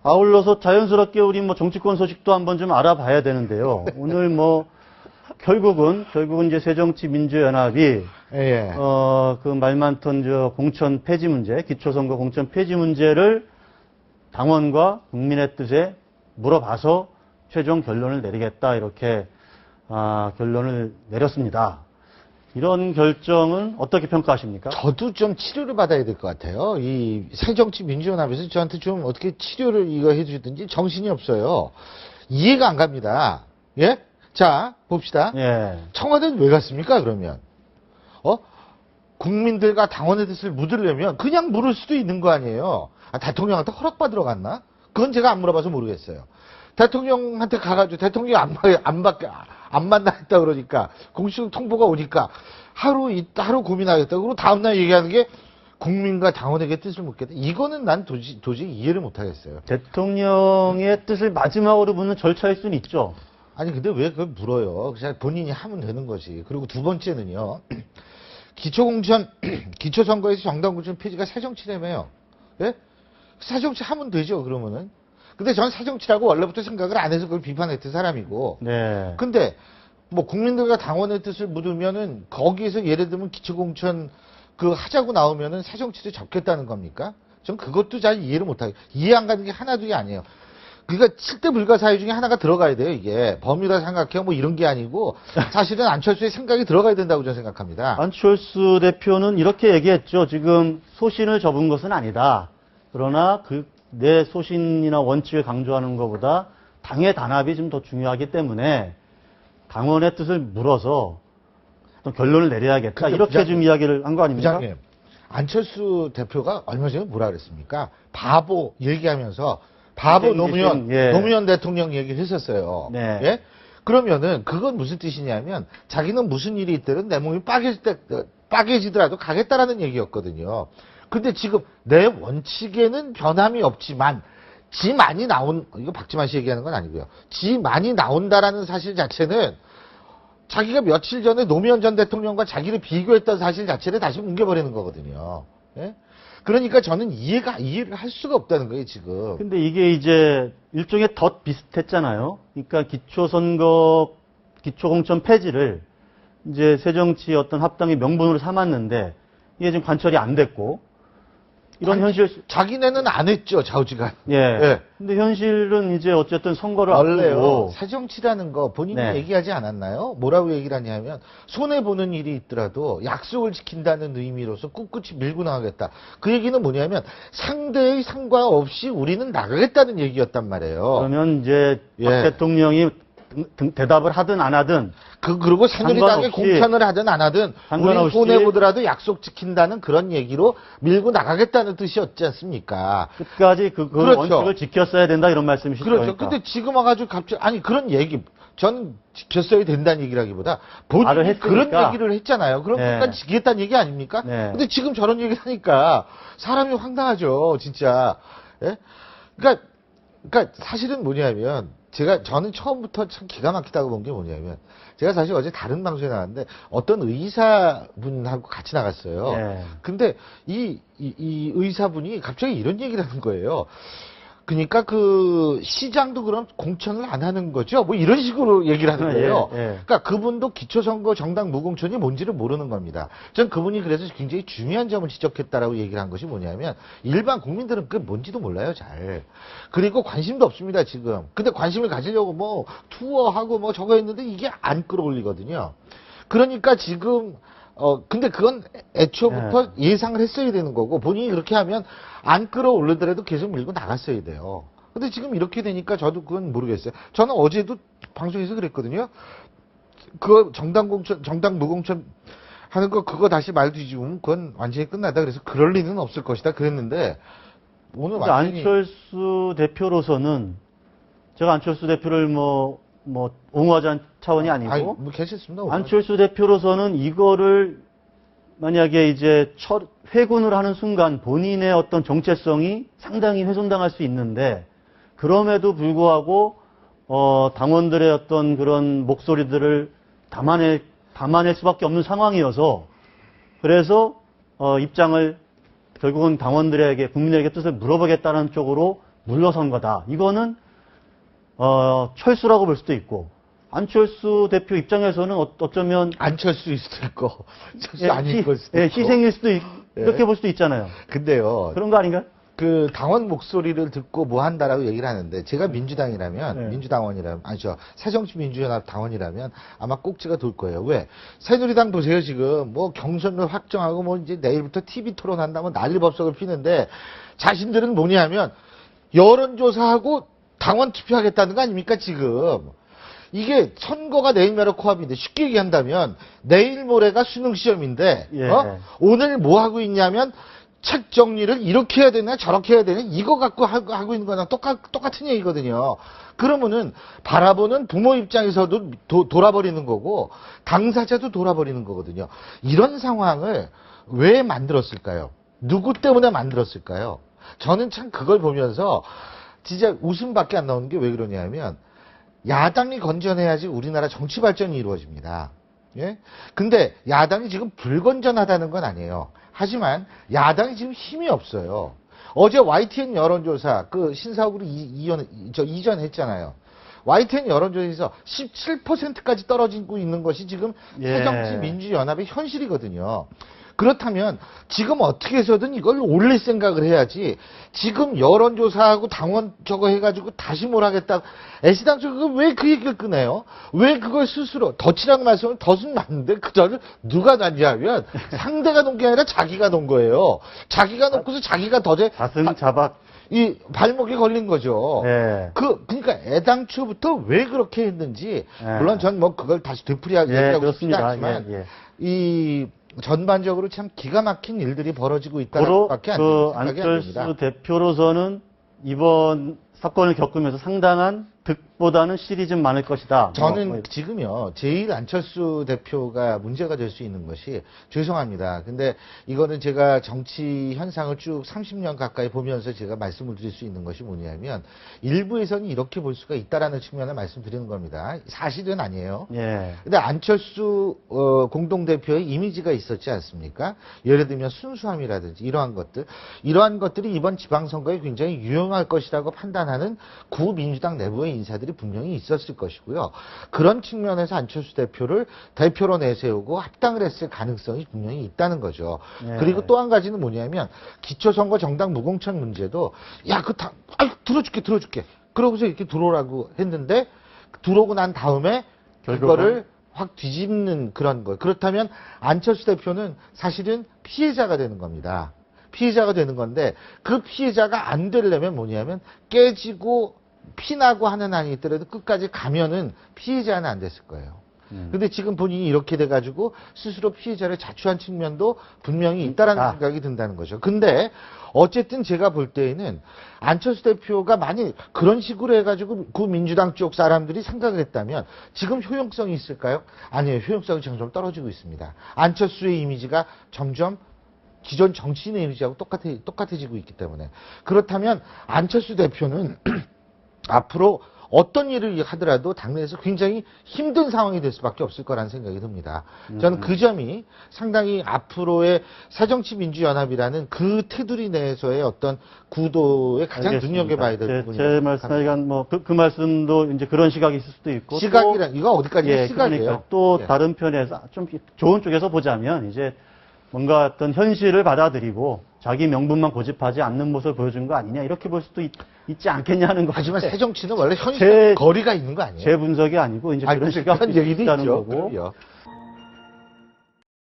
아울러서 자연스럽게 우리 뭐 정치권 소식도 한번 좀 알아봐야 되는데요. 오늘 뭐 결국은 이제 새정치민주연합이 예. 그 말 많던 저 공천 폐지 문제, 기초선거 공천 폐지 문제를 당원과 국민의 뜻에 물어봐서 최종 결론을 내리겠다 이렇게 결론을 내렸습니다. 이런 결정은 어떻게 평가하십니까? 저도 좀 치료를 받아야 될 것 같아요. 이 새정치민주연합에서 저한테 좀 어떻게 치료를 이거 해주든지 정신이 없어요. 이해가 안 갑니다. 예? 자, 봅시다. 예. 청와대는 왜 갔습니까, 그러면? 국민들과 당원의 뜻을 묻으려면 그냥 물을 수도 있는 거 아니에요? 대통령한테 허락받으러 갔나? 그건 제가 안 물어봐서 모르겠어요. 대통령한테 가가지고 대통령이 안 만나 했다 그러니까 공식 통보가 오니까 하루 고민하겠다. 그리고 다음날 얘기하는 게 국민과 당원에게 뜻을 묻겠다. 이거는 난 도저히 이해를 못 하겠어요. 대통령의 뜻을 마지막으로 묻는 절차일 수는 있죠. 아니 근데 왜 그걸 물어요? 그냥 본인이 하면 되는 거지. 그리고 두 번째는요. 기초선거에서 정당공천 폐지가 새정치라며요. 예? 새정치 하면 되죠, 그러면은. 근데 전 새정치라고 원래부터 생각을 안 해서 그걸 비판했던 사람이고. 네. 근데 뭐 국민들과 당원의 뜻을 묻으면은 거기에서 예를 들면 기초공천 하자고 나오면은 새정치를 접겠다는 겁니까? 전 그것도 잘 이해를 못하겠어요. 이해 안 가는 게 하나둘이 아니에요. 그러니까 7대 불가사의 중에 하나가 들어가야 돼요, 이게. 범위다 생각해요, 뭐 이런 게 아니고, 사실은 안철수의 생각이 들어가야 된다고 저는 생각합니다. 안철수 대표는 이렇게 얘기했죠. 지금 소신을 접은 것은 아니다. 그러나 내 소신이나 원칙을 강조하는 것보다 당의 단합이 좀 더 중요하기 때문에 당원의 뜻을 물어서 어떤 결론을 내려야겠다. 이렇게 부장님, 좀 이야기를 한 거 아닙니까? 부장님, 안철수 대표가 얼마 전에 뭐라 그랬습니까? 바보 얘기하면서 바보 노무현 대통령 얘기를 했었어요. 네. 예? 그러면은 그건 무슨 뜻이냐면 자기는 무슨 일이 있더라도 내 몸이 빠개지더라도 가겠다라는 얘기였거든요. 근데 지금 내 원칙에는 변함이 없지만 이거 박지만 씨 얘기하는 건 아니고요. 지 많이 나온다라는 사실 자체는 자기가 며칠 전에 노무현 전 대통령과 자기를 비교했던 사실 자체를 다시 뭉개버리는 거거든요. 예? 그러니까 저는 이해를 할 수가 없다는 거예요, 지금. 근데 이게 이제 일종의 덧 비슷했잖아요. 그러니까 기초공천 폐지를 이제 새정치 어떤 합당의 명분으로 삼았는데 이게 지금 관철이 안 됐고 이런 현실. 자기네는 안 했죠, 좌우지간. 예. 예. 근데 현실은 이제 어쨌든 선거를 원래요, 앞두고 새정치라는 거 본인이 네. 얘기하지 않았나요? 뭐라고 얘기를 하냐면, 손해보는 일이 있더라도 약속을 지킨다는 의미로서 꿋꿋이 밀고 나가겠다. 그 얘기는 뭐냐면, 상대의 상관없이 우리는 나가겠다는 얘기였단 말이에요. 그러면 이제 예. 박 대통령이 대답을 하든 안 하든 그리고 새누리당에 공천을 하든 안 하든 우리 손해보더라도 약속 지킨다는 그런 얘기로 밀고 나가겠다는 뜻이었지 않습니까? 끝까지 그 그렇죠. 원칙을 지켰어야 된다 이런 말씀이시죠. 그렇죠. 근데 지금 와가지고 갑자기 그런 얘기 저는 지켰어야 된다는 얘기라기보다 본인이 그런 얘기를 했잖아요. 그럼 네. 끝까지 지키겠다는 얘기 아닙니까? 네. 근데 지금 저런 얘기를 하니까 사람이 황당하죠, 진짜. 예? 그러니까 사실은 뭐냐면 저는 처음부터 참 기가 막히다고 본 게 뭐냐면 제가 사실 어제 다른 방송에 나갔는데 어떤 의사분하고 같이 나갔어요. 네. 근데 이 의사분이 갑자기 이런 얘기를 하는 거예요. 그러니까 시장도 그럼 공천을 안 하는 거죠? 뭐 이런 식으로 얘기를 하는 거예요. 예, 예. 그러니까 그분도 기초선거 정당 무공천이 뭔지를 모르는 겁니다. 전 그분이 그래서 굉장히 중요한 점을 지적했다라고 얘기를 한 것이 뭐냐면 일반 국민들은 그게 뭔지도 몰라요, 잘. 그리고 관심도 없습니다, 지금. 근데 관심을 가지려고 뭐 투어하고 뭐 저거 했는데 이게 안 끌어올리거든요. 그러니까 지금 근데 그건 애초부터 예상을 했어야 되는 거고, 본인이 그렇게 하면 안 끌어올리더라도 계속 밀고 나갔어야 돼요. 근데 지금 이렇게 되니까 저도 그건 모르겠어요. 저는 어제도 방송에서 그랬거든요. 그거 정당 무공천 하는 거 그거 다시 말 뒤집으면 그건 완전히 끝나다. 그래서 그럴 리는 없을 것이다. 그랬는데, 오늘 완전히. 안철수 대표로서는, 제가 안철수 대표를 옹호하자는 차원이 아니고, 뭐 괜찮습니다. 안철수 대표로서는 이거를 만약에 이제 회군을 하는 순간 본인의 어떤 정체성이 상당히 훼손당할 수 있는데, 그럼에도 불구하고 당원들의 어떤 그런 목소리들을 담아낼 수밖에 없는 상황이어서, 그래서 입장을 결국은 당원들에게, 국민에게 뜻을 물어보겠다는 쪽으로 물러선 거다. 이거는 철수라고 볼 수도 있고 안철수 대표 입장에서는 어쩌면 안철수일 수도 있고, 철수 예, 아닐 걸 수도 예, 있고. 희생일 수도 이렇게 예. 볼 수도 있잖아요. 근데요, 그런 거 아닌가요? 그 당원 목소리를 듣고 뭐 한다라고 얘기를 하는데, 제가 민주당이라면, 네. 민주당원이라면, 아니죠, 새정치민주연합 당원이라면 아마 꼭지가 돌 거예요. 왜? 새누리당 보세요, 지금. 뭐 경선을 확정하고 뭐 이제 내일부터 TV 토론한다면 난리법석을 피는데, 자신들은 뭐냐 하면, 여론조사하고 당원 투표하겠다는 거 아닙니까, 지금. 이게 선거가 내일 모레 코앞인데, 쉽게 얘기한다면 내일 모레가 수능 시험인데 예. 오늘 뭐 하고 있냐면 책 정리를 이렇게 해야 되나 저렇게 해야 되나 이거 갖고 하고 있는 거랑 똑같은 얘기거든요. 그러면은 바라보는 부모 입장에서도 돌아버리는 거고 당사자도 돌아버리는 거거든요. 이런 상황을 왜 만들었을까요? 누구 때문에 만들었을까요? 저는 참 그걸 보면서 진짜 웃음밖에 안 나오는 게 왜 그러냐면, 야당이 건전해야지 우리나라 정치 발전이 이루어집니다. 예? 근데 야당이 지금 불건전하다는 건 아니에요. 하지만 야당이 지금 힘이 없어요. 어제 YTN 여론조사 그 신사옥으로 이전했잖아요. YTN 여론조사에서 17%까지 떨어지고 있는 것이 지금 예. 새정치민주연합의 현실이거든요. 그렇다면 지금 어떻게 해서든 이걸 올릴 생각을 해야지, 지금 여론조사하고 당원 저거 해가지고 다시 뭘 하겠다. 애시당초 왜 그 얘기를 꺼내요? 왜 그걸 스스로, 덫이라는 말씀을 덫은 맞는데 그 덫을 누가 놨냐면 상대가 놓은 게 아니라 자기가 놓은 거예요. 자기가 놓고서 자기가 덫에 가슴 자박. 이 발목에 걸린 거죠. 예. 그러니까 애당초부터 왜 그렇게 했는지, 예. 물론 전 뭐 그걸 다시 되풀이하게 예, 얘기하고 싶지 그렇습니다. 않지만, 예, 예. 이 전반적으로 참 기가 막힌 일들이 벌어지고 고로 있다는 밖에 안 그 생각이 안 안철수 됩니다. 대표로서는 이번 사건을 겪으면서 상당한 득보다는 실이 좀 많을 것이다. 저는 뭐, 지금요, 제일 안철수 대표가 문제가 될 수 있는 것이, 죄송합니다. 근데 이거는 제가 정치 현상을 쭉 30년 가까이 보면서 제가 말씀을 드릴 수 있는 것이 뭐냐면, 일부에서는 이렇게 볼 수가 있다라는 측면을 말씀드리는 겁니다. 사실은 아니에요. 예. 근데 안철수 공동대표의 이미지가 있었지 않습니까? 예를 들면 순수함이라든지 이러한 것들이 이번 지방선거에 굉장히 유용할 것이라고 판단하는 구민주당 내부의 인사들이 분명히 있었을 것이고요. 그런 측면에서 안철수 대표를 대표로 내세우고 합당을 했을 가능성이 분명히 있다는 거죠. 네. 그리고 또 한 가지는 뭐냐면, 기초선거 정당 무공천 문제도, 야, 들어줄게. 그러고서 이렇게 들어오라고 했는데, 들어오고 난 다음에 그거를 확 뒤집는 그런 거. 그렇다면 안철수 대표는 사실은 피해자가 되는 겁니다. 피해자가 되는 건데, 그 피해자가 안 되려면 뭐냐면, 깨지고 피나고 하는 한이 있더라도 끝까지 가면은 피해자는 안 됐을 거예요. 근데 지금 본인이 이렇게 돼가지고 스스로 피해자를 자초한 측면도 분명히 있다라는 생각이 든다는 거죠. 근데 어쨌든 제가 볼 때에는 안철수 대표가 만약 그런 식으로 해가지고 그 민주당 쪽 사람들이 생각을 했다면 지금 효용성이 있을까요? 아니에요. 효용성이 점점 떨어지고 있습니다. 안철수의 이미지가 점점 기존 정치인의 이미지하고 똑같아지고 있기 때문에. 그렇다면 안철수 대표는 앞으로 어떤 일을 하더라도 당내에서 굉장히 힘든 상황이 될 수밖에 없을 거라는 생각이 듭니다. 저는 그 점이 상당히 앞으로의 새정치민주연합이라는 그 테두리 내에서의 어떤 구도에 가장 알겠습니다. 눈여겨봐야 될 부분이라고 제 말씀에 뭐 그 말씀도 이제 그런 시각이 있을 수도 있고 시각이란 이거 어디까지 예, 시각이에요. 그러니까 또 예. 다른 편에서 좀 좋은 쪽에서 보자면 이제 뭔가 어떤 현실을 받아들이고 자기 명분만 고집하지 않는 모습을 보여준 거 아니냐 이렇게 볼 수도 있지 않겠냐 하는 거. 하지만 새정치는 원래 현실 거리가 있는 거 아니에요? 제 분석이 아니고 이제 그런 시각이 얘기도 있다는 있죠. 거고. 그럼요.